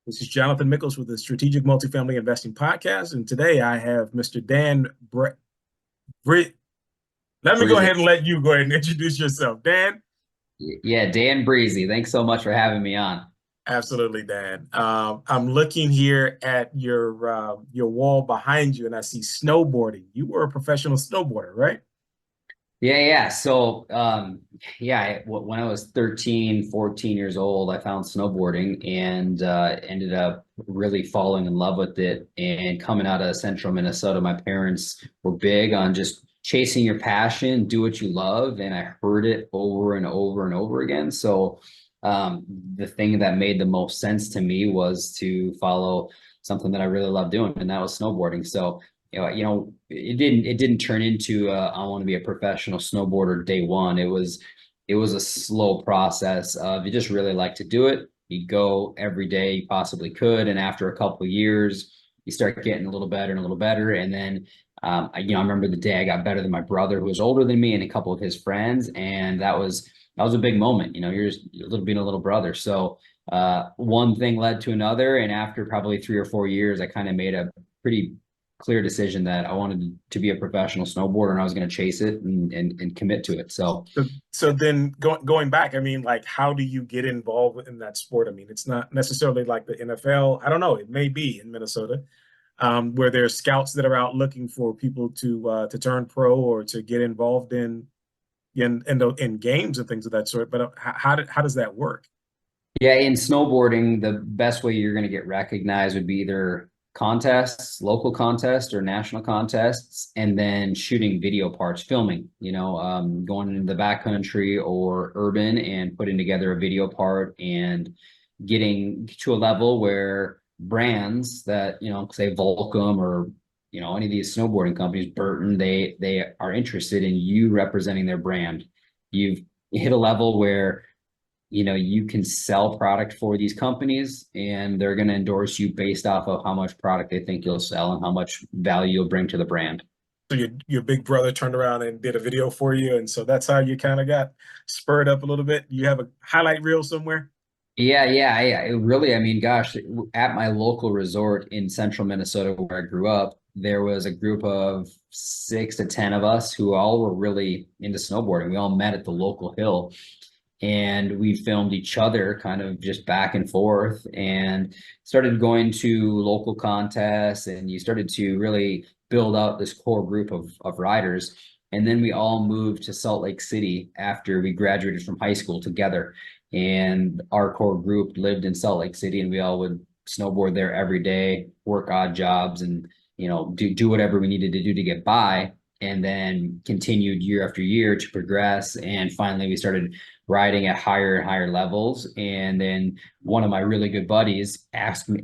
This is Jonathan Mickles with the Strategic Multifamily Investing Podcast, and today I have Mr. Dan Britt. Let me go Brisse. ahead and let you go ahead and introduce yourself, Dan. Yeah, Dan Brisse. Thanks so much for having me on. Absolutely, Dan. I'm looking here at your wall behind you, and I see snowboarding. You were a professional snowboarder, right? Yeah. When I was 13, 14 years old, I found snowboarding and ended up really falling in love with it. And coming out of central Minnesota, my parents were big on just chasing your passion, do what you love. And I heard it over and over and over again. So the thing that made the most sense to me was to follow something that I really love doing, and that was snowboarding. So it didn't turn into I want to be a professional snowboarder day one. It was a slow process of you just really like to do it. You go every day you possibly could, and after a couple of years, you start getting a little better and a little better. And then I remember the day I got better than my brother, who was older than me, and a couple of his friends, and that was a big moment. You're just a little being a little brother. So one thing led to another, and after probably 3 or 4 years, I kind of made a pretty clear decision that I wanted to be a professional snowboarder, and I was going to chase it and commit to it. So So then going back, I mean, like, how do you get involved in that sport? I mean, it's not necessarily like the NFL. I don't know. It may be in Minnesota, where there's scouts that are out looking for people to turn pro or to get involved in games and things of that sort. But how does that work? yeah, in snowboarding, the best way you're going to get recognized would be either contests, local contests or national contests, and then shooting video parts, filming, going into the backcountry or urban and putting together a video part and getting to a level where brands that, say Volcom or, any of these snowboarding companies, Burton, they are interested in you representing their brand. You've hit a level where you can sell product for these companies, and they're going to endorse you based off of how much product they think you'll sell and how much value you'll bring to the brand. So your big brother turned around and did a video for you, and so that's how you kind of got spurred up a little bit. You have a highlight reel somewhere? I mean, gosh, at my local resort in central Minnesota where I grew up, there was a group of 6 to 10 of us who all were really into snowboarding. We all met at the local hill, and we filmed each other kind of just back and forth and started going to local contests, and you started to really build out this core group of riders. And then we all moved to Salt Lake City after we graduated from high school together, and our core group lived in Salt Lake City, and we all would snowboard there every day, work odd jobs, and do whatever we needed to do to get by, and then continued year after year to progress. And finally, we started riding at higher and higher levels. And then one of my really good buddies asked me,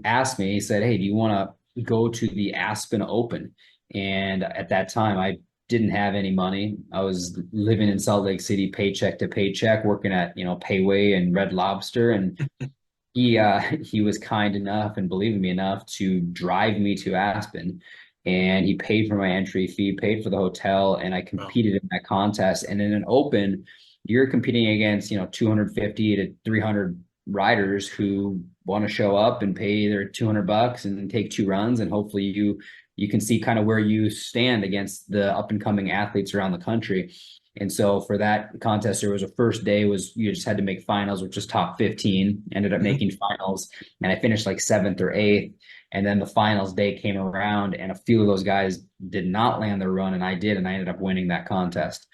he said, "Hey, do you want to go to the Aspen Open?" And at that time, I didn't have any money. I was living in Salt Lake City, paycheck to paycheck, working at, Payway and Red Lobster. And he was kind enough and believed in me enough to drive me to Aspen, and he paid for my entry fee, paid for the hotel, and I Well, competed in that contest. And in an open, you're competing against 250 to 300 riders who want to show up and pay their $200 and take two runs, and hopefully you can see kind of where you stand against the up and coming athletes around the country. And so for that contest, there was a first day was you just had to make finals, which was top 15, ended up mhm. making finals, and I finished like seventh or eighth. And then the finals day came around, and a few of those guys did not land their run, and I did, and I ended up winning that contest.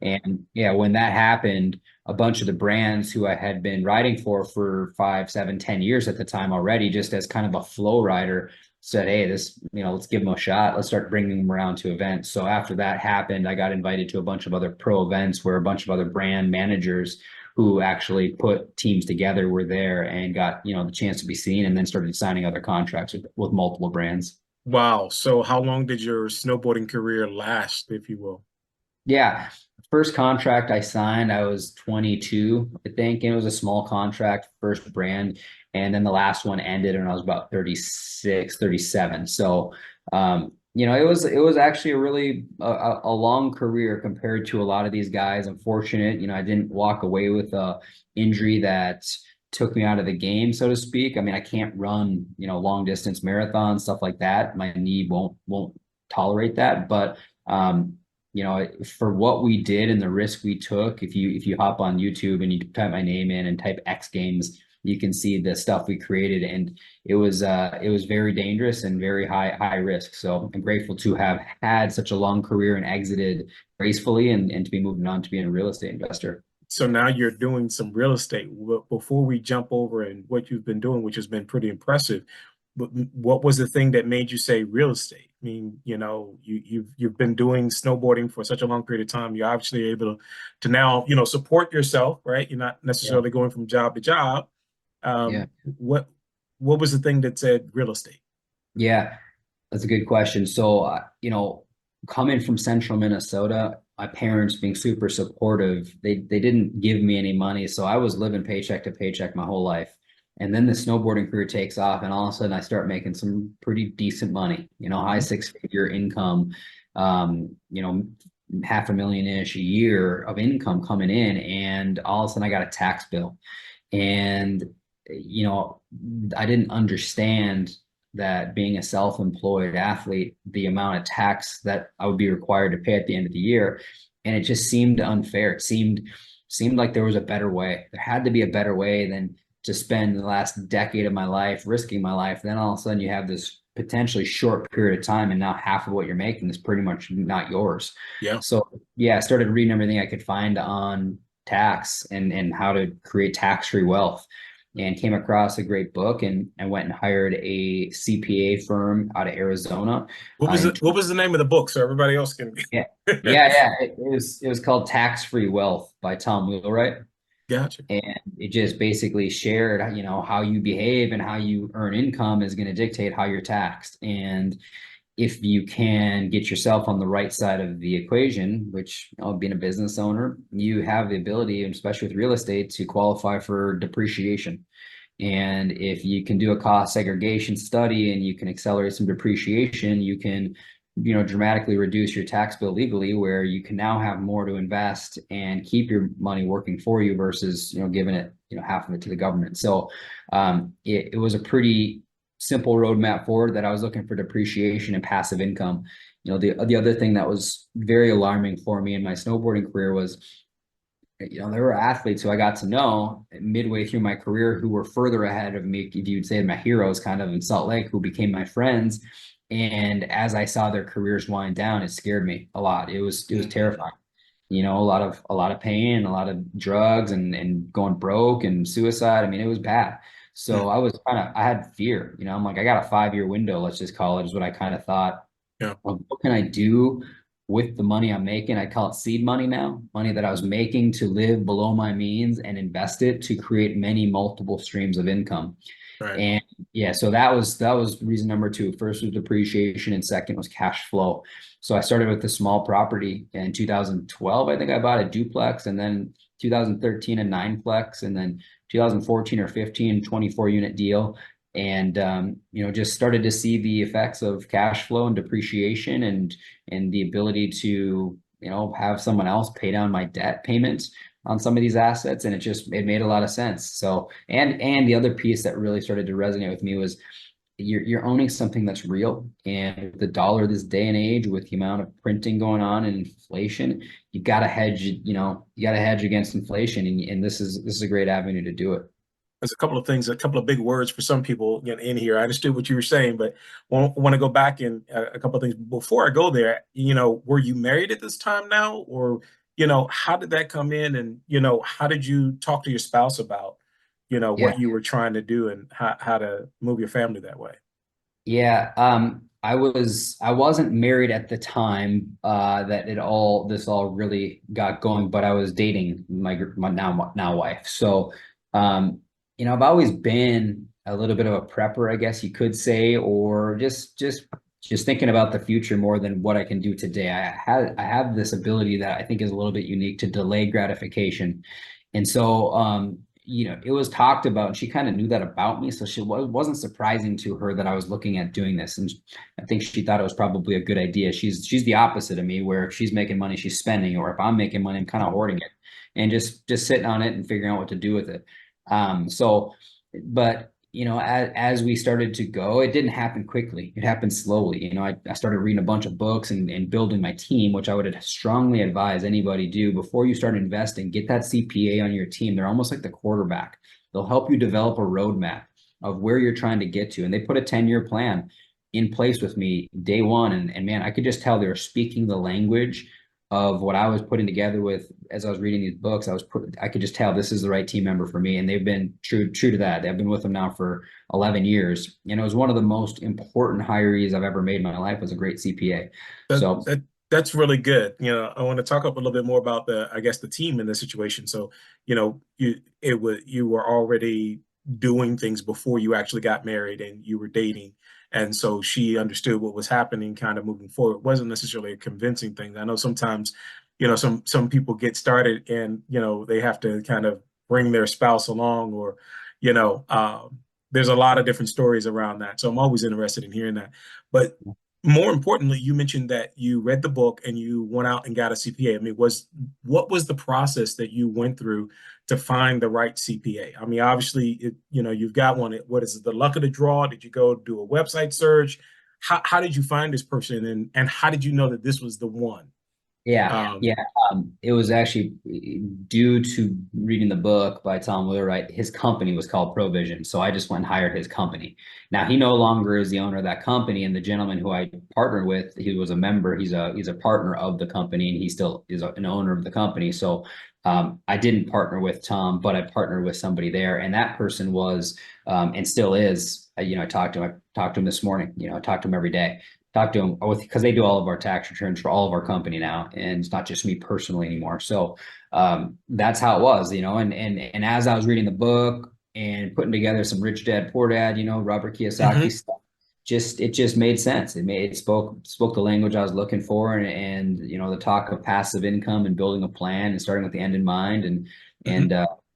And yeah, when that happened, a bunch of the brands who I had been riding for 5, 7, 10 years at the time already, just as kind of a flow rider, said, "Hey, let's give them a shot. Let's start bringing them around to events." So after that happened, I got invited to a bunch of other pro events where a bunch of other brand managers who actually put teams together were there and got, the chance to be seen, and then started signing other contracts with multiple brands. Wow. So how long did your snowboarding career last, if you will? Yeah. First contract I signed, I was 22, I think, and it was a small contract, first brand. And then the last one ended when I was about 36, 37. So, it was actually a really a long career compared to a lot of these guys. I'm fortunate, I didn't walk away with a injury that took me out of the game, so to speak. I mean, I can't run, long distance marathons, stuff like that. My knee won't tolerate that. But for what we did and the risk we took, if you hop on YouTube and you type my name in and type X Games, you can see the stuff we created, and it was very dangerous and very high risk. So I'm grateful to have had such a long career and exited gracefully, and to be moving on to being a real estate investor. So now you're doing some real estate. Before we jump over and what you've been doing, which has been pretty impressive, what was the thing that made you say real estate? I mean, you've been doing snowboarding for such a long period of time. You're obviously able to now, support yourself, right? You're not Yeah. necessarily going from job to job. Yeah. What was the thing that said real estate? Yeah. That's a good question. So, coming from central Minnesota, my parents being super supportive, they didn't give me any money. So I was living paycheck to paycheck my whole life. And then the snowboarding career takes off, and all of a sudden I start making some pretty decent money, high six-figure income, half a million-ish a year of income coming in. And all of a sudden I got a tax bill. And, I didn't understand that being a self-employed athlete, the amount of tax that I would be required to pay at the end of the year. And it just seemed unfair. It seemed like there was a better way. There had to be a better way than to spend the last decade of my life risking my life. Then all of a sudden you have this potentially short period of time, and now half of what you're making is pretty much not yours. Yeah. So yeah, I started reading everything I could find on tax and how to create tax-free wealth, and came across a great book, and I went and hired a CPA firm out of Arizona. What was the name of the book so everybody else can? Yeah, yeah. It was called Tax-Free Wealth by Tom Wheelwright. Gotcha. And it just basically shared, how you behave and how you earn income is going to dictate how you're taxed. And if you can get yourself on the right side of the equation, which, being a business owner, you have the ability, especially with real estate, to qualify for depreciation. And if you can do a cost segregation study and you can accelerate some depreciation, you can, dramatically reduce your tax bill legally, where you can now have more to invest and keep your money working for you versus, giving it, half of it to the government. So it was a pretty simple roadmap forward that I was looking for depreciation and passive income. The other thing that was very alarming for me in my snowboarding career was, there were athletes who I got to know midway through my career who were further ahead of me, if you'd say my heroes kind of in Salt Lake, who became my friends. And as I saw their careers wind down, it scared me a lot. It was terrifying. A lot of pain, a lot of drugs, and going broke and suicide. I mean, it was bad. So I had fear, I'm like, I got a 5-year window, let's just call it, is what I kind of thought. Yeah. Well, what can I do with the money I'm making? I call it seed money now, money that I was making to live below my means and invest it to create many multiple streams of income. Right. And yeah, so that was reason number 2. First was depreciation, and second was cash flow. So I started with a small property in 2012. I think I bought a duplex, and then 2013 a 9-plex, and then 2014 or 15 24-unit deal. And just started to see the effects of cash flow and depreciation, and the ability to have someone else pay down my debt payments on some of these assets. And it made a lot of sense. So and the other piece that really started to resonate with me was you're owning something that's real. And the dollar this day and age, with the amount of printing going on and inflation, you got to hedge. You got to hedge against inflation, and this is a great avenue to do it. There's a couple of things, a couple of big words for some people in here. I understood what you were saying, but want to go back in a couple of things before I go there. Were you married at this time now, or how did that come in, and how did you talk to your spouse about Yeah. what you were trying to do and how to move your family that way? Yeah. I wasn't married at the time that this all really got going, but I was dating my now wife. So I've always been a little bit of a prepper, I guess you could say, or just thinking about the future more than what I can do today. I have this ability that I think is a little bit unique, to delay gratification. And so it was talked about, and she kind of knew that about me. So it wasn't surprising to her that I was looking at doing this. And I think she thought it was probably a good idea. She's the opposite of me, where if she's making money, she's spending, or if I'm making money, I'm kind of hoarding it and just sitting on it and figuring out what to do with it. So, but as we started to go, it didn't happen quickly. It happened slowly. I started reading a bunch of books and building my team, which I would strongly advise anybody do before you start investing. Get that CPA on your team. They're almost like the quarterback. They'll help you develop a roadmap of where you're trying to get to. And they put a 10-year plan in place with me day one. And man, I could just tell they were speaking the language of what I was putting together with as I was reading these books. I could just tell this is the right team member for me. And they've been true to that. I've been with them now for 11 years. And it was one of the most important hirees I've ever made in my life, was a great CPA. That's really good. I want to talk up a little bit more about I guess the team in this situation. So, you were already doing things before you actually got married and you were dating. And so she understood what was happening kind of moving forward. It wasn't necessarily a convincing thing. I know sometimes, some people get started and, they have to kind of bring their spouse along, or, there's a lot of different stories around that. So I'm always interested in hearing that. But more importantly, you mentioned that you read the book and you went out and got a CPA. I mean, what was the process that you went through to find the right CPA? I mean, obviously, you've got one. What is it, the luck of the draw? Did you go do a website search? How did you find this person, and how did you know that this was the one? Yeah. It was actually due to reading the book by Tom Wheelwright. His company was called Provision, so I just went and hired his company. Now he no longer is the owner of that company, and the gentleman who I partnered with, he was a member. He's a partner of the company, and he still is an owner of the company. So I didn't partner with Tom, but I partnered with somebody there, and that person was and still is. I talked to him this morning. I talk to him every day. Talk to them because they do all of our tax returns for all of our company now, and it's not just me personally anymore. So that's how it was, and as I was reading the book and putting together some Rich Dad Poor Dad, Robert Kiyosaki stuff, it just made sense. It spoke the language I was looking for, and the talk of passive income and building a plan and starting with the end in mind, and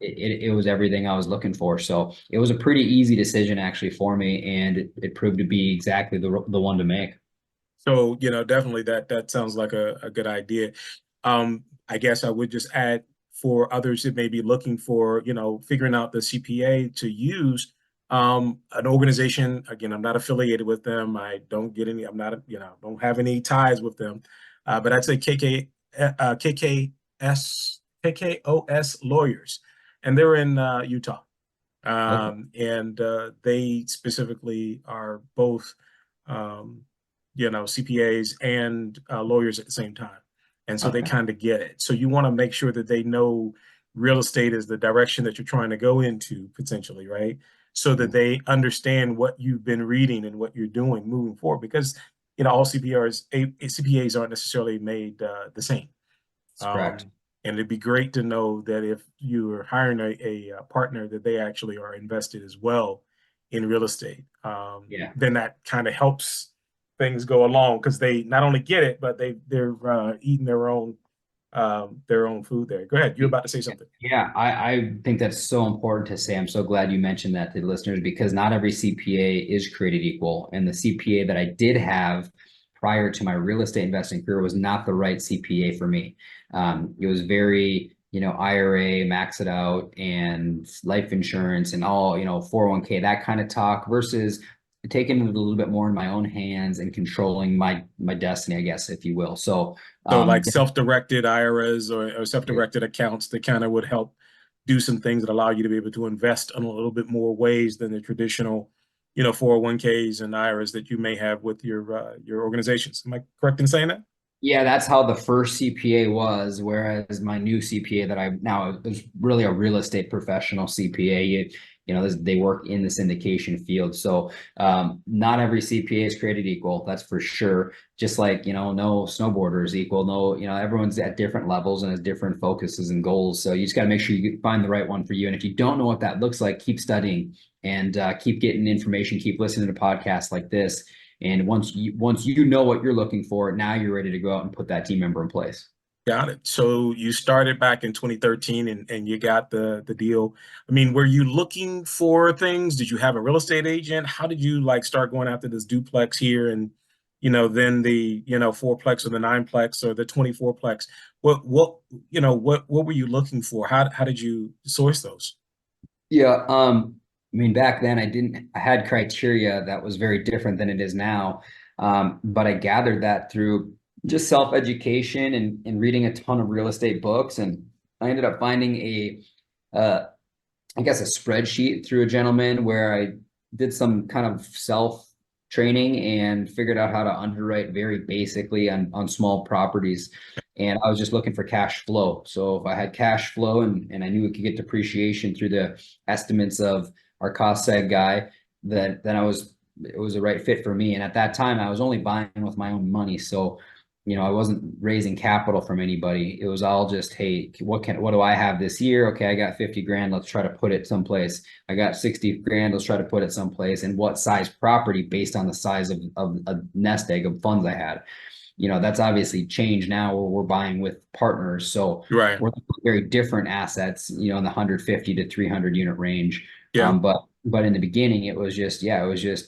it was everything I was looking for. So it was a pretty easy decision actually for me, and it proved to be exactly the one to make. So, definitely that sounds like a good idea. I guess I would just add, for others that may be looking for, figuring out the CPA to use, an organization. Again, I'm not affiliated with them. I don't get any, I'm not, don't have any ties with them. But I'd say KKOS Lawyers, and they're in Utah. Okay. And they specifically are both, CPAs and lawyers at the same time. And so they Okay. kind of get it. So you want to make sure that they know real estate is the direction that you're trying to go into potentially, right? So that they understand what you've been reading and what you're doing moving forward, because all CPAs aren't necessarily made the same. That's correct. And it'd be great to know that if you're hiring a partner, that they actually are invested as well in real estate. Yeah. Then that kind of helps things go along, because they not only get it, but they're eating their own food there. Go ahead. You're about to say something. Yeah, I think that's so important to say. I'm so glad you mentioned that to the listeners, because not every CPA is created equal. And the CPA that I did have prior to my real estate investing career was not the right CPA for me. It was very, IRA, max it out, and life insurance and all, 401k, that kind of talk, versus taking it a little bit more in my own hands and controlling my destiny, I guess, if you will. So like self-directed IRAs or self-directed accounts that kind of would help do some things that allow you to be able to invest in a little bit more ways than the traditional, 401ks and IRAs that you may have with your organizations. Am I correct in saying that? Yeah, that's how the first CPA was, whereas my new CPA that I now is really a real estate professional CPA. They work in the syndication field. So not every CPA is created equal, that's for sure. Just like, no snowboarder is equal. No, everyone's at different levels and has different focuses and goals. So you just got to make sure you find the right one for you. And if you don't know what that looks like, keep studying and keep getting information, keep listening to podcasts like this. And once you know what you're looking for, now you're ready to go out and put that team member in place. Got it. So you started back in 2013 and you got the deal. I mean, were you looking for things? Did you have a real estate agent? How did you start going after this duplex here, and then the fourplex or the nineplex or the 24plex? What were you looking for? How did you source those? Yeah, I mean, back then I had criteria that was very different than it is now. But I gathered that through just self-education and reading a ton of real estate books. And I ended up finding uh, I guess a spreadsheet through a gentleman where I did some kind of self training and figured out how to underwrite very basically on small properties. And I was just looking for cash flow. So if I had cash flow and I knew we could get depreciation through the estimates of our cost seg guy, then it was the right fit for me. And at that time, I was only buying with my own money. So I wasn't raising capital from anybody. It was all just, hey, what do I have this year? Okay, I got 50 grand. Let's try to put it someplace. I got 60 grand. Let's try to put it someplace. And what size property based on the size of a nest egg of funds I had. That's obviously changed now where we're buying with partners. So Right. we're very different assets, in the 150 to 300 unit range. Yeah. But in the beginning, it was just,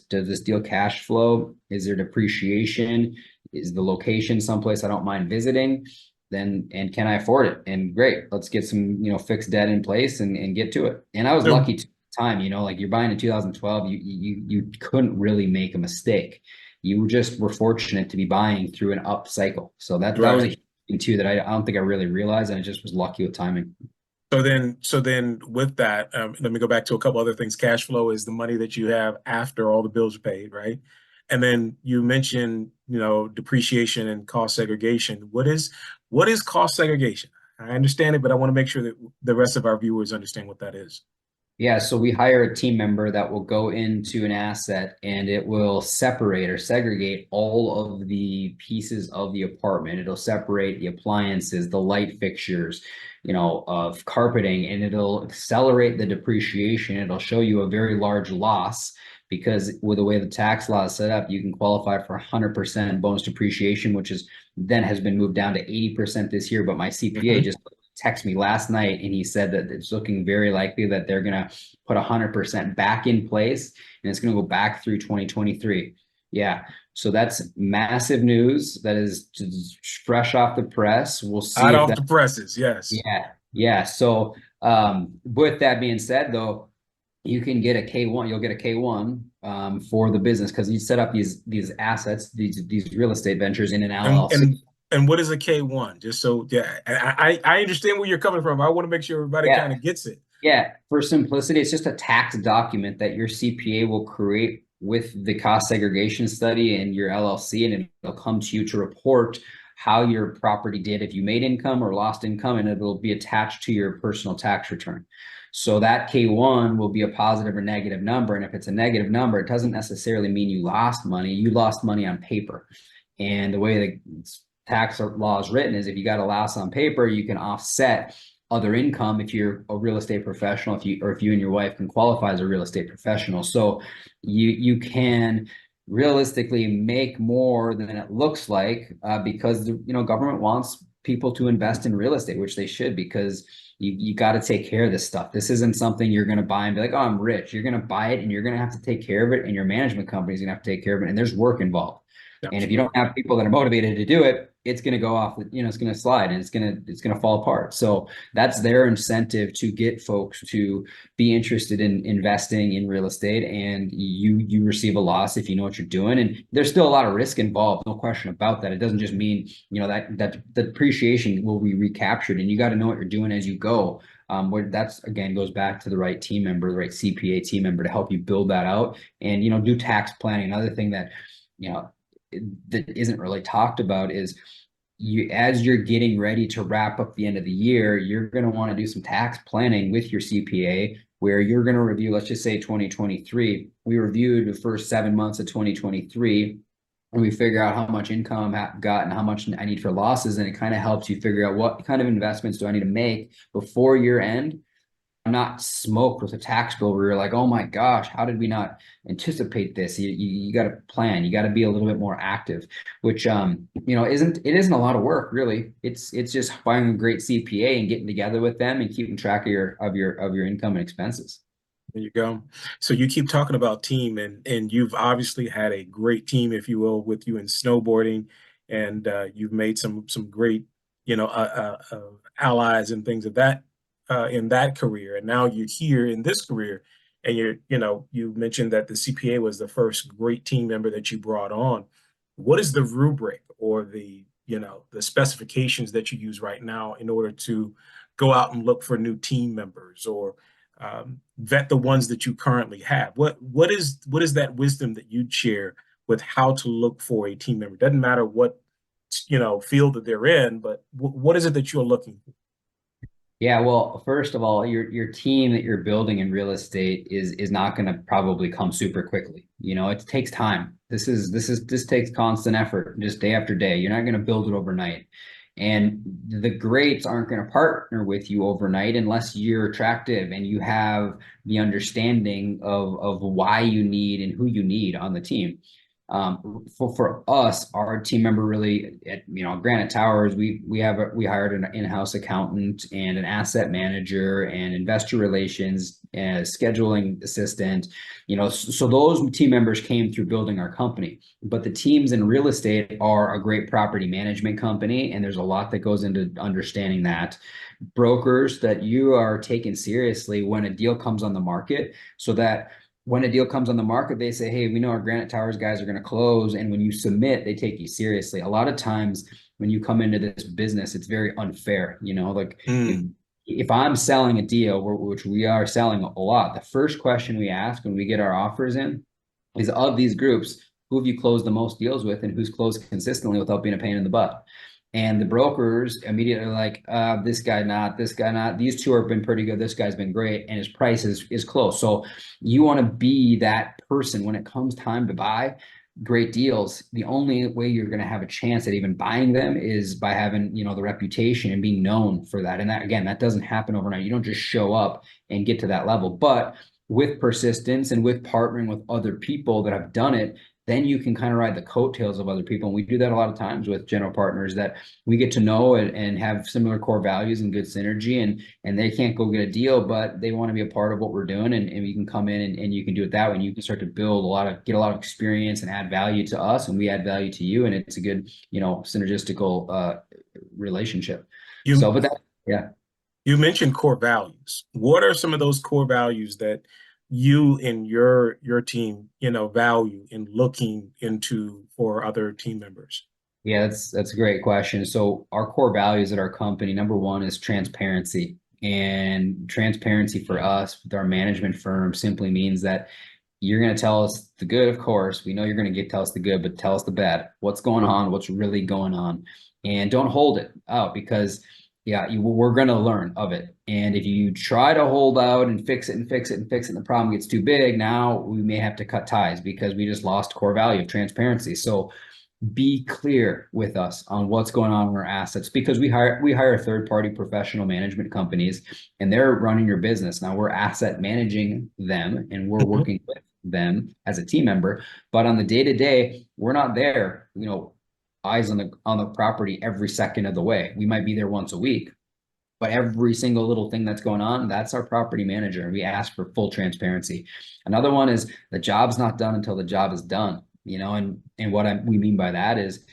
does this deal cash flow? Is there depreciation? Is the location someplace I don't mind visiting? And can I afford it? And great, let's get some, fixed debt in place and get to it. And I was So, lucky to time, like you're buying in 2012, you couldn't really make a mistake. You just were fortunate to be buying through an up cycle. So that was right. a thing too that I don't think I really realized, and I just was lucky with timing. So then with that, let me go back to a couple other things. Cash flow is the money that you have after all the bills are paid, right? And then you mentioned, depreciation and cost segregation. What is cost segregation? I understand it, but I want to make sure that the rest of our viewers understand what that is. Yeah, so we hire a team member that will go into an asset and it will separate or segregate all of the pieces of the apartment. It'll separate the appliances, the light fixtures, of carpeting, and it'll accelerate the depreciation. It'll show you a very large loss because with the way the tax law is set up, you can qualify for 100% bonus depreciation, which is then has been moved down to 80% this year. But my CPA Mhm. just texted me last night and he said that it's looking very likely that they're going to put 100% back in place and it's going to go back through 2023. Yeah. So that's massive news that is just fresh off the press. We'll Hot see if off that, the presses, yes. yeah. Yeah. So, with that being said, though, you can get a K1, you'll get a K1 for the business because you set up these assets, these real estate ventures in an And LLC. and and what is a K1? Just so, yeah, I understand where you're coming from. I want to make sure everybody Yeah. kind of gets it. Yeah, for simplicity, it's just a tax document that your CPA will create with the cost segregation study and your LLC, and it'll come to you to report how your property did, if you made income or lost income, and it'll be attached to your personal tax return. So that K1 will be a positive or negative number. And if it's a negative number, it doesn't necessarily mean you lost money. You lost money on paper. And the way the tax law is written is if you got a loss on paper, you can offset other income if you're a real estate professional, if you and your wife can qualify as a real estate professional. So you can realistically make more than it looks like because the government wants people to invest in real estate, which they should, because you got to take care of this stuff. This isn't something you're going to buy and be like, oh, I'm rich. You're going to buy it and you're going to have to take care of it, and your management company is going to have to take care of it, and there's work involved. And if you don't Absolutely. have people that are motivated to do it, it's going to go off, it's going to slide and it's going to fall apart. So that's their incentive to get folks to be interested in investing in real estate, and you receive a loss if you know what you're doing. And there's still a lot of risk involved, no question about that. It doesn't just mean, that the depreciation will be recaptured, and you got to know what you're doing as you go. Where that's again goes back to the right team member, the right CPA team member to help you build that out and do tax planning. Another thing that you know that isn't really talked about is as you're getting ready to wrap up the end of the year, you're going to want to do some tax planning with your CPA where you're going to review, let's just say 2023. We reviewed the first 7 months of 2023 and we figure out how much income I've got and how much I need for losses. And it kind of helps you figure out what kind of investments do I need to make before year end, not smoked with a tax bill where you're like, oh my gosh, how did we not anticipate this? You got to plan. You got to be a little bit more active, which isn't a lot of work really. It's just finding a great CPA and getting together with them and keeping track of your income and expenses. There you go. So you keep talking about team, and you've obviously had a great team, if you will, with you in snowboarding, and you've made some great, allies and things of that in that career, and now you're here in this career, and you mentioned that the CPA was the first great team member that you brought on. What is the rubric or the specifications that you use right now in order to go out and look for new team members or vet the ones that you currently have? What is that wisdom that you'd share with how to look for a team member? Doesn't matter what field that they're in, but what is it that you're looking for? Yeah, well, first of all, your team that you're building in real estate is not going to probably come super quickly. It takes time. This takes constant effort, just day after day. You're not going to build it overnight. And the greats aren't going to partner with you overnight unless you're attractive and you have the understanding of why you need and who you need on the team. For us, our team member really at Granite Towers, we hired an in-house accountant and an asset manager and investor relations and scheduling assistant. So those team members came through building our company. But the teams in real estate are a great property management company, and there's a lot that goes into understanding that. Brokers that you are taken seriously when a deal comes on the market, so that when a deal comes on the market, they say, hey, we know our Granite Towers guys are going to close. And when you submit, they take you seriously. A lot of times when you come into this business, it's very unfair. Like if I'm selling a deal, which we are selling a lot, the first question we ask when we get our offers in is, of these groups, who have you closed the most deals with and who's closed consistently without being a pain in the butt? And the brokers immediately are like, this guy not, this guy not. These two have been pretty good. This guy's been great, and his price is close. So you want to be that person when it comes time to buy great deals. The only way you're going to have a chance at even buying them is by having the reputation and being known for that. And that, again, that doesn't happen overnight. You don't just show up and get to that level. But with persistence and with partnering with other people that have done it, then you can kind of ride the coattails of other people. And we do that a lot of times with general partners that we get to know and have similar core values and good synergy, and they can't go get a deal, but they want to be a part of what we're doing. And we can come in and you can do it that way. And you can start to build get a lot of experience and add value to us, and we add value to you. And it's a good, synergistical relationship. You Yeah. you mentioned core values. What are some of those core values that you and your team, value in looking into for other team members? Yeah, that's a great question. So our core values at our company, number one is transparency. And transparency for us with our management firm simply means that you're going to tell us the good, of course. We know you're going to tell us the good, but tell us the bad. What's going on? What's really going on? And don't hold it out, because we're going to learn of it. And if you try to hold out and fix it and fix it and fix it, and the problem gets too big, now we may have to cut ties because we just lost core value of transparency. So be clear with us on what's going on with our assets, because we hire third-party professional management companies, and they're running your business. Now we're asset managing them and we're working with them as a team member, but on the day-to-day, we're not there, eyes on the property every second of the way. We might be there once a week, but every single little thing that's going on, that's our property manager. And we ask for full transparency. Another one is the job's not done until the job is done, and what we mean by that is,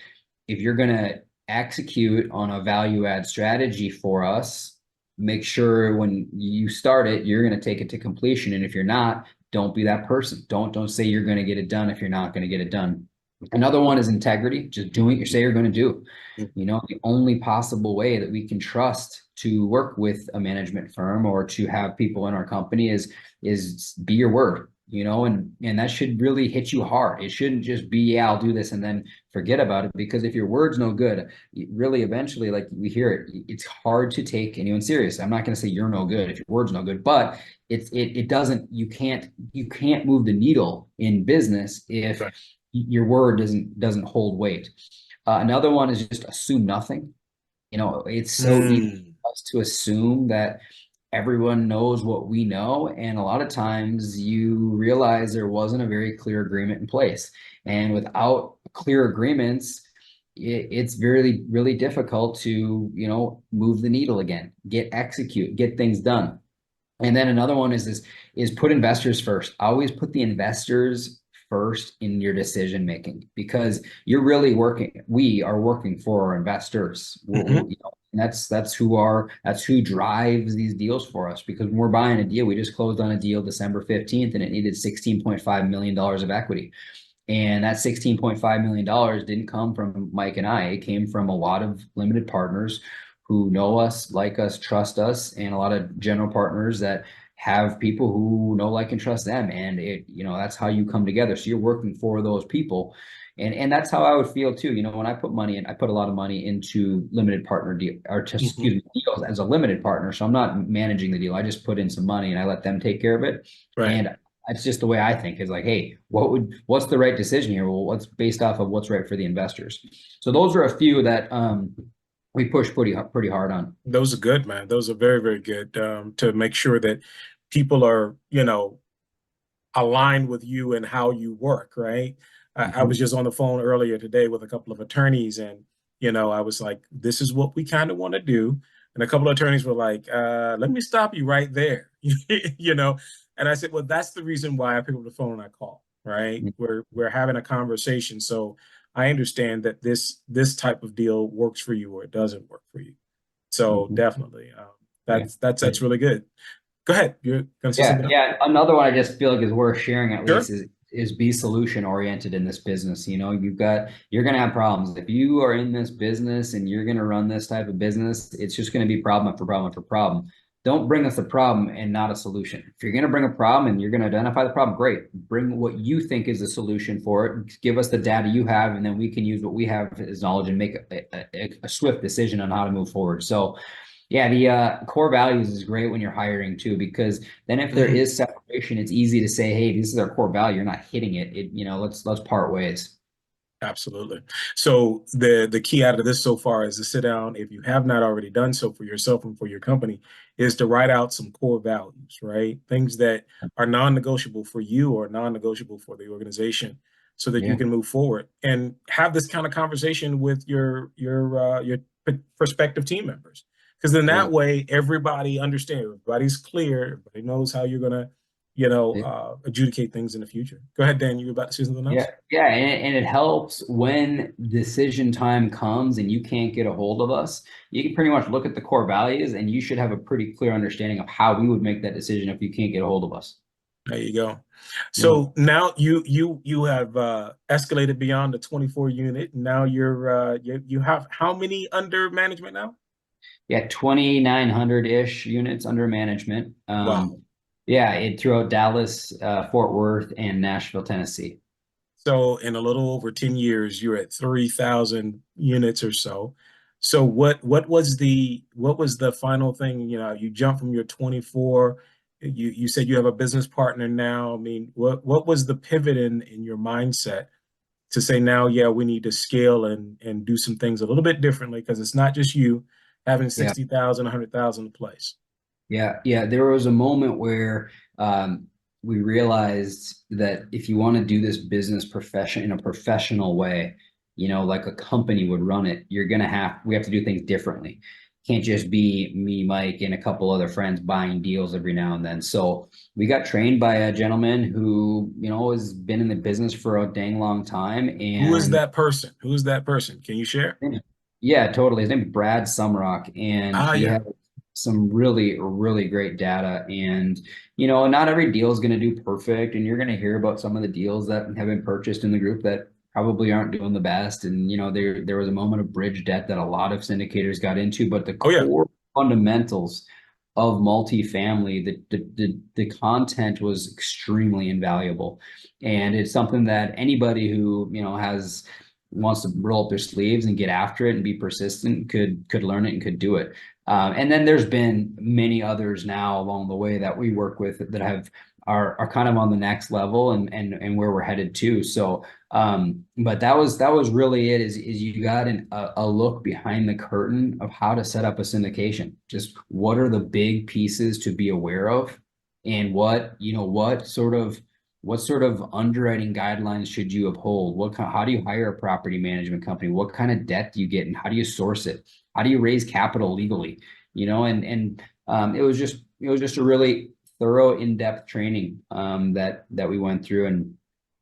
if you're going to execute on a value add strategy for us, make sure when you start it, you're going to take it to completion. And if you're not, don't be that person. Don't say you're going to get it done if you're not going to get it done. Another one is integrity, just doing what you say you're going to do. The only possible way that we can trust to work with a management firm or to have people in our company is be your word, and that should really hit you hard. It shouldn't just be, yeah, I'll do this and then forget about it, because if your word's no good, really eventually, like we hear it, it's hard to take anyone serious. I'm not going to say you're no good if your word's no good, but it doesn't, you can't move the needle in business if your word doesn't hold weight. Another one is just assume nothing. It's so easy for us to assume that everyone knows what we know, and a lot of times you realize there wasn't a very clear agreement in place. And without clear agreements, it's really, really difficult to move the needle again, get things done. And then another one is put investors first. Always put the investors first in your decision making, because we are working for our investors. And that's who drives these deals for us, because when we're buying a deal, we just closed on a deal December 15th and it needed $16.5 million of equity. And that $16.5 million didn't come from Mike and I. It came from a lot of limited partners who know us, like us, trust us, and a lot of general partners that have people who know, like, and trust them. And that's how you come together. So you're working for those people. And that's how I would feel too. When I put money in, I put a lot of money into limited partner deal, or just, excuse me, deals as a limited partner. So I'm not managing the deal. I just put in some money and I let them take care of it. Right. And that's just the way I think, is like, hey, what's the right decision here? Well, what's based off of what's right for the investors. So those are a few that we push pretty hard on. Those are good, man. Those are very, very good, to make sure that people are, aligned with you and how you work, right? I was just on the phone earlier today with a couple of attorneys, and I was like, this is what we kind of want to do. And a couple of attorneys were like, let me stop you right there. And I said, well, that's the reason why I pick up the phone and I call, right? We're having a conversation. So I understand that this type of deal works for you or it doesn't work for you. So definitely, that's really good. Go ahead. You're gonna say something else? Yeah. Another one I just feel like is worth sharing at Sure. least is be solution oriented in this business. You're gonna have problems. If you are in this business and you're gonna run this type of business, it's just gonna be problem after problem after problem. Don't bring us a problem and not a solution. If you're gonna bring a problem and you're gonna identify the problem, great. Bring what you think is the solution for it. Give us the data you have, and then we can use what we have as knowledge and make a swift decision on how to move forward. So yeah, the core values is great when you're hiring too, because then if there is separation, it's easy to say, hey, this is our core value. You're not hitting it. Let's part ways. Absolutely. So the key out of this so far is to sit down, if you have not already done so for yourself and for your company, is to write out some core values, right? Things that are non-negotiable for you or non-negotiable for the organization, so that you can move forward and have this kind of conversation with your prospective team members. Because then that way everybody understands, everybody's clear, everybody knows how you're gonna, adjudicate things in the future. Go ahead, Dan. You were about to say something else? Yeah, and it helps when decision time comes and you can't get a hold of us. You can pretty much look at the core values, and you should have a pretty clear understanding of how we would make that decision if you can't get a hold of us. There you go. So now you have escalated beyond the 24 unit. Now you have how many under management now? Yeah, 2,900-ish units under management. Wow. Throughout Dallas, Fort Worth, and Nashville, Tennessee. So in a little over 10 years, you're at 3,000 units or so. So what was the final thing? You jumped from your 24. You said you have a business partner now. I mean, what was the pivot in your mindset to say now, yeah, we need to scale and do some things a little bit differently, because it's not just you having 60,000, 100,000 to place. Yeah. There was a moment where we realized that if you want to do this business in a professional way, like a company would run it, we have to do things differently. Can't just be me, Mike, and a couple other friends buying deals every now and then. So we got trained by a gentleman who, has been in the business for a dang long time. And who is that person? Can you share? Yeah, totally. His name is Brad Sumrock, and he has some really, really great data. And, not every deal is going to do perfect. And you're going to hear about some of the deals that have been purchased in the group that probably aren't doing the best. And, there was a moment of bridge debt that a lot of syndicators got into, but the core fundamentals of multifamily, the content was extremely invaluable. And it's something that anybody who, wants to roll up their sleeves and get after it and be persistent could learn it and could do it. And then there's been many others now along the way that we work with that are kind of on the next level and where we're headed to. So, but that was really it, is you got a look behind the curtain of how to set up a syndication. Just what are the big pieces to be aware of, and what sort of underwriting guidelines should you uphold? How do you hire a property management company? What kind of debt do you get, and how do you source it? How do you raise capital legally? It was just a really thorough, in-depth training that we went through, and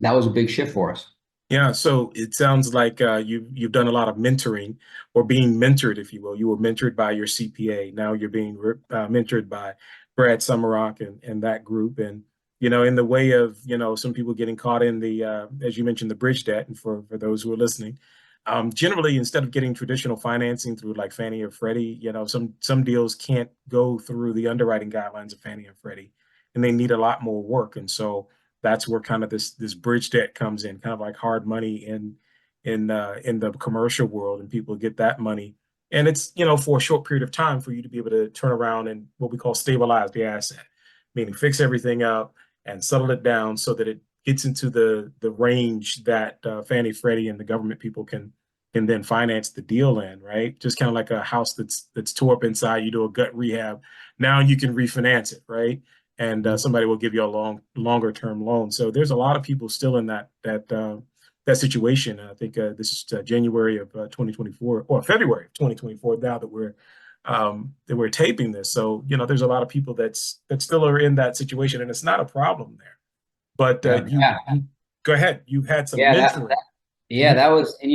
that was a big shift for us. Yeah, so it sounds like you've done a lot of mentoring or being mentored, if you will. You were mentored by your CPA. Now you're being mentored by Brad Summerrock and that group. And in the way of some people getting caught in the as you mentioned, the bridge debt. And for those who are listening, generally instead of getting traditional financing through like Fannie or Freddie, some deals can't go through the underwriting guidelines of Fannie and Freddie, and they need a lot more work. And so that's where kind of this bridge debt comes in, kind of like hard money in the commercial world, and people get that money, and it's for a short period of time for you to be able to turn around and what we call stabilize the asset, meaning fix everything up and settle it down so that it gets into the range that Fannie, Freddie, and the government people can then finance the deal in, right? Just kind of like a house that's tore up inside. You do a gut rehab, now you can refinance it, right? And somebody will give you a longer term loan. So there's a lot of people still in that situation. I think this is January of 2024 or February of 2024 now that we're taping this. So there's a lot of people that still are in that situation, and it's not a problem there. But Yeah. you go ahead. You've had some Yeah, mentoring. yeah, that was, and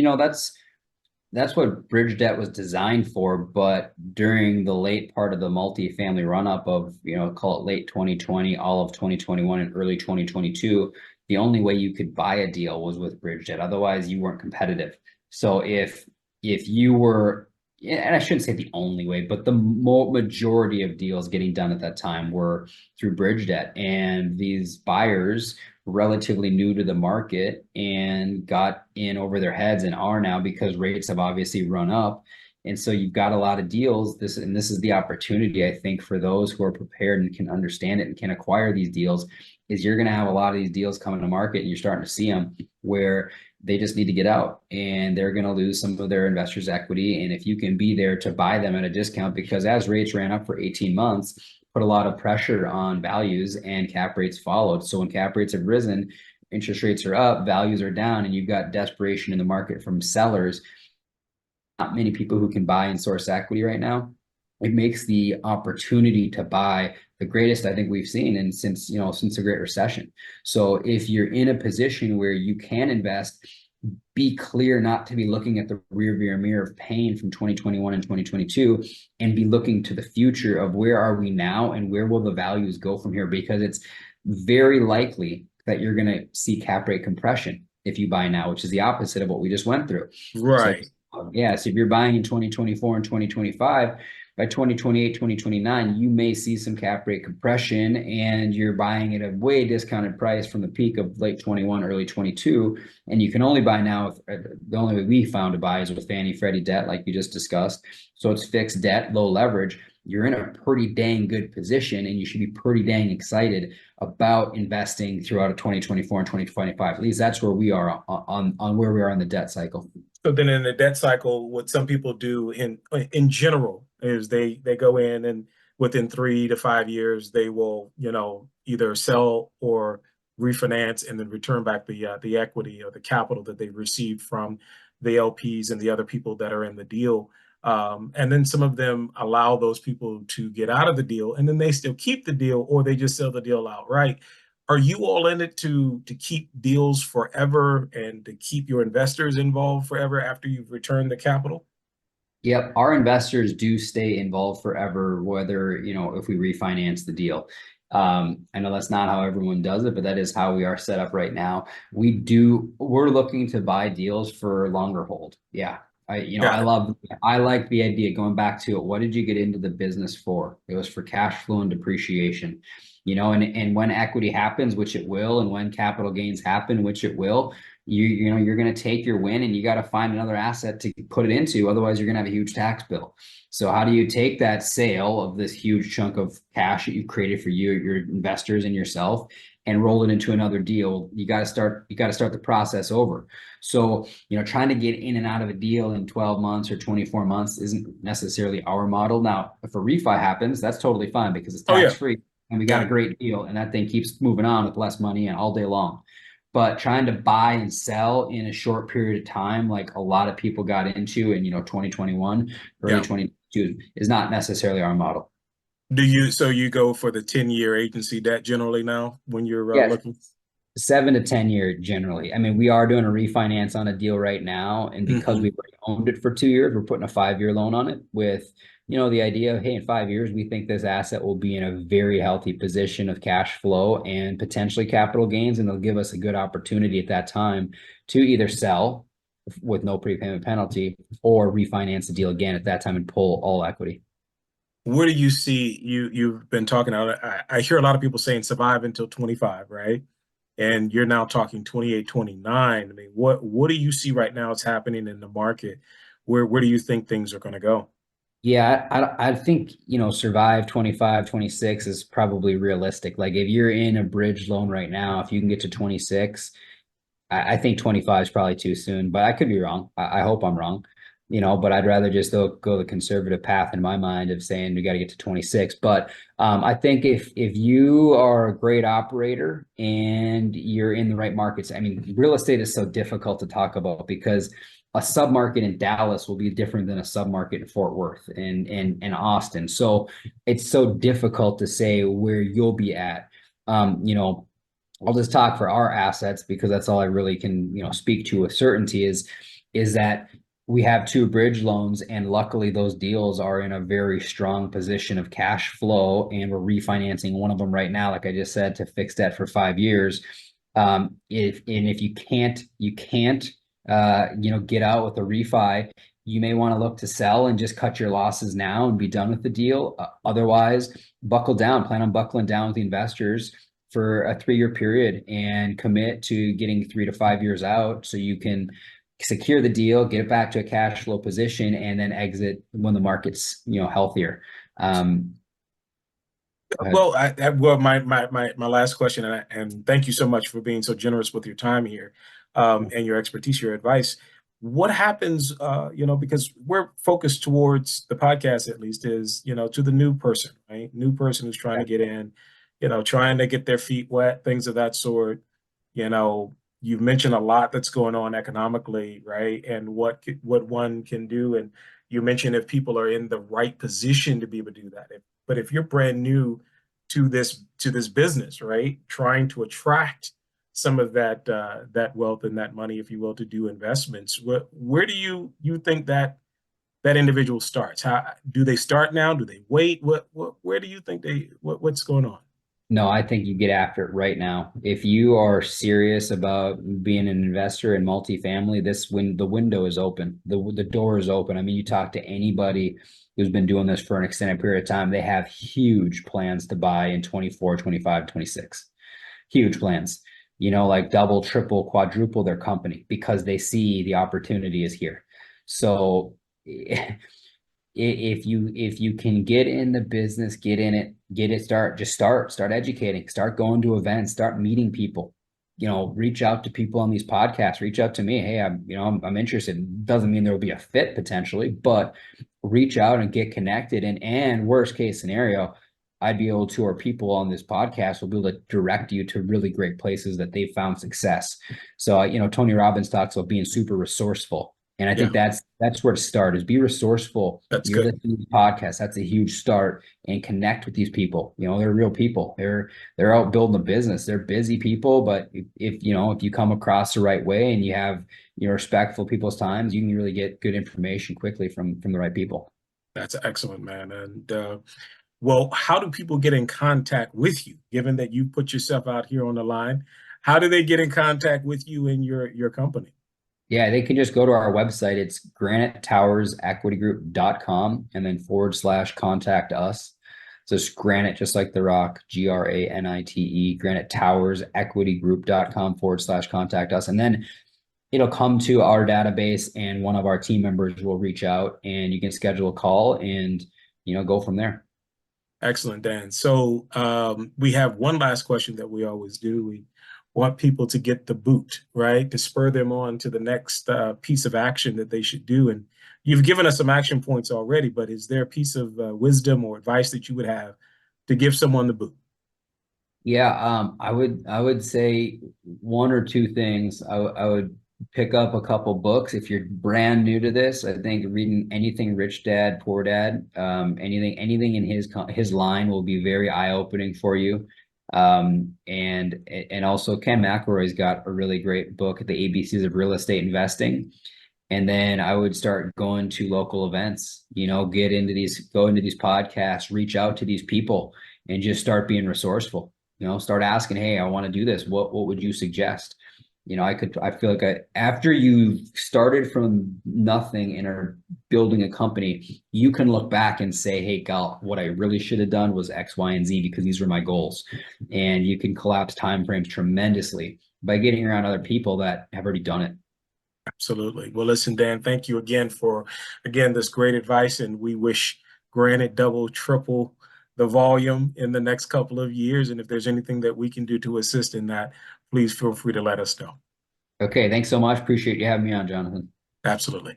that's what bridge debt was designed for. But during the late part of the multifamily run up of, call it late 2020, all of 2021 and early 2022, the only way you could buy a deal was with bridge debt. Otherwise, you weren't competitive. So if you were, and I shouldn't say the only way, but the majority of deals getting done at that time were through bridge debt. And these buyers, relatively new to the market, and got in over their heads and are now, because rates have obviously run up. And so you've got a lot of deals. This is the opportunity, I think, for those who are prepared and can understand it and can acquire these deals, is you're going to have a lot of these deals coming to market, and you're starting to see them where they just need to get out, and they're going to lose some of their investors' equity. And if you can be there to buy them at a discount, because as rates ran up for 18 months, put a lot of pressure on values, and cap rates followed. So when cap rates have risen, interest rates are up, values are down, and you've got desperation in the market from sellers. Not many people who can buy and source equity right now. It makes the opportunity to buy the greatest I think we've seen and since the Great Recession. So if you're in a position where you can invest, be clear not to be looking at the rear view mirror of pain from 2021 and 2022, and be looking to the future of where are we now and where will the values go from here, because it's very likely that you're going to see cap rate compression if you buy now, which is the opposite of what we just went through. Right. So if you're buying in 2024 and 2025, by 2028, 2029, you may see some cap rate compression, and you're buying at a way discounted price from the peak of late 21, early 22. And you can only buy now, the only way we found to buy is with Fannie Freddie debt, like you just discussed. So it's fixed debt, low leverage. You're in a pretty dang good position, and you should be pretty dang excited about investing throughout a 2024 and 2025. At least that's where we are on where we are in the debt cycle. So then in the debt cycle, what some people do in general is they go in, and within 3 to 5 years, they will, either sell or refinance and then return back the equity or the capital that they received from the LPs and the other people that are in the deal. And then some of them allow those people to get out of the deal, and then they still keep the deal, or they just sell the deal outright. Are you all in it to keep deals forever and to keep your investors involved forever after you've returned the capital? Yep, our investors do stay involved forever, whether, if we refinance the deal. I know that's not how everyone does it, but that is how we are set up right now. We're looking to buy deals for longer hold. Yeah. Got it. I like the idea, going back to it. What did you get into the business for? It was for cash flow and depreciation, and when equity happens, which it will, and when capital gains happen, which it will, you're going to take your win, and you got to find another asset to put it into. Otherwise, you're going to have a huge tax bill. So how do you take that sale of this huge chunk of cash that you've created for you, your investors, and yourself, and roll it into another deal? You got to start the process over. So, trying to get in and out of a deal in 12 months or 24 months isn't necessarily our model. Now, if a refi happens, that's totally fine, because it's Oh tax yeah. free, and we got a great deal, and that thing keeps moving on with less money and all day long. But trying to buy and sell in a short period of time, like a lot of people got into in 2021, early Yeah. 2022, is not necessarily our model. So you go for the 10-year agency debt generally now when you're Yes. looking? 7 to 10 year generally. I mean, we are doing a refinance on a deal right now, and because Mhm. we've already owned it for 2 years, we're putting a 5 year loan on it with, the idea of, hey, in 5 years, we think this asset will be in a very healthy position of cash flow and potentially capital gains, and they'll give us a good opportunity at that time to either sell with no prepayment penalty or refinance the deal again at that time and pull all equity. Where do you see you've been talking about? I hear a lot of people saying survive until 25, right? And you're now talking 28, 29. I mean, what do you see right now is happening in the market? Where do you think things are going to go? Yeah, I think, survive 25, 26 is probably realistic. Like if you're in a bridge loan right now, if you can get to 26, I think 25 is probably too soon, but I could be wrong. I hope I'm wrong, but I'd rather just go the conservative path in my mind of saying we got to get to 26. But I think if you are a great operator and you're in the right markets, I mean, real estate is so difficult to talk about because a submarket in Dallas will be different than a submarket in Fort Worth and Austin. So it's so difficult to say where you'll be at. I'll just talk for our assets because that's all I really can, speak to with certainty is that we have two bridge loans, and luckily those deals are in a very strong position of cash flow, and we're refinancing one of them right now, like I just said, to fix debt for 5 years. If you can't get out with a refi, you may want to look to sell and just cut your losses now and be done with the deal. Otherwise, buckle down, plan on buckling down with the investors for a 3 year period and commit to getting 3 to 5 years out so you can secure the deal, get it back to a cash flow position, and then exit when the market's healthier. Go ahead. Well, my last question, and thank you so much for being so generous with your time here, and your expertise, your advice. What happens, because we're focused towards the podcast, at least, is to the new person, right? New person who's trying to get in, trying to get their feet wet, things of that sort. You've mentioned a lot that's going on economically, right? And what one can do, and you mentioned if people are in the right position to be able to do that. But if you're brand new to this business, right, trying to attract some of that wealth and that money, if you will, to do investments, where do you think that individual starts? How do they start now? Do they wait? Where do you think what's going on? No, I think you get after it right now. If you are serious about being an investor in multifamily, the window is open. The door is open. I mean, you talk to anybody who's been doing this for an extended period of time, they have huge plans to buy in 24, 25, 26. Huge plans. Like double, triple, quadruple their company because they see the opportunity is here. So if you can get in the business, get in it, start educating, start going to events, start meeting people, reach out to people on these podcasts, reach out to me. Hey, I'm interested. Doesn't mean there will be a fit potentially, but reach out and get connected. And worst case scenario, I'd be able to, or people on this podcast will be able to direct you to really great places that they've found success. So, Tony Robbins talks about being super resourceful. And I Yeah, think that's where to start is be resourcul. that's You're good. listening to the podcast. That's a huge start and connect with these people. They're real people. They're out building a business. They're busy people, but if you come across the right way and you have respect for people's times, you can really get good information quickly from the right people. That's excellent, man. And well, how do people get in contact with you? Given that you put yourself out here on the line, how do they get in contact with you and your company? Yeah, they can just go to our website. It's granitetowersequitygroup.com and then / contact us. So it's granite, just like the rock, GRANITE, Granite Towers Equity Group.com / contact us. And then it'll come to our database and one of our team members will reach out and you can schedule a call and, go from there. Excellent, Dan. So we have one last question that we always do. We want people to get the boot, right? To spur them on to the next piece of action that they should do. And you've given us some action points already, but is there a piece of wisdom or advice that you would have to give someone the boot? Yeah, I would say one or two things. I would pick up a couple books if you're brand new to this. I think reading anything Rich Dad, Poor Dad, anything in his line will be very eye-opening for you. And also Ken McElroy's got a really great book, The ABCs of Real Estate Investing. And then I would start going to local events, go into these podcasts, reach out to these people and just start being resourceful, start asking, hey, I want to do this. What would you suggest? I feel like after you started from nothing and are building a company, you can look back and say, hey, gal, what I really should have done was X, Y, and Z because these were my goals. And you can collapse timeframes tremendously by getting around other people that have already done it. Absolutely. Well, listen, Dan, thank you again for, this great advice. And we wish Granite double, triple the volume in the next couple of years. And if there's anything that we can do to assist in that, please feel free to let us know. Okay, thanks so much. Appreciate you having me on, Jonathan. Absolutely.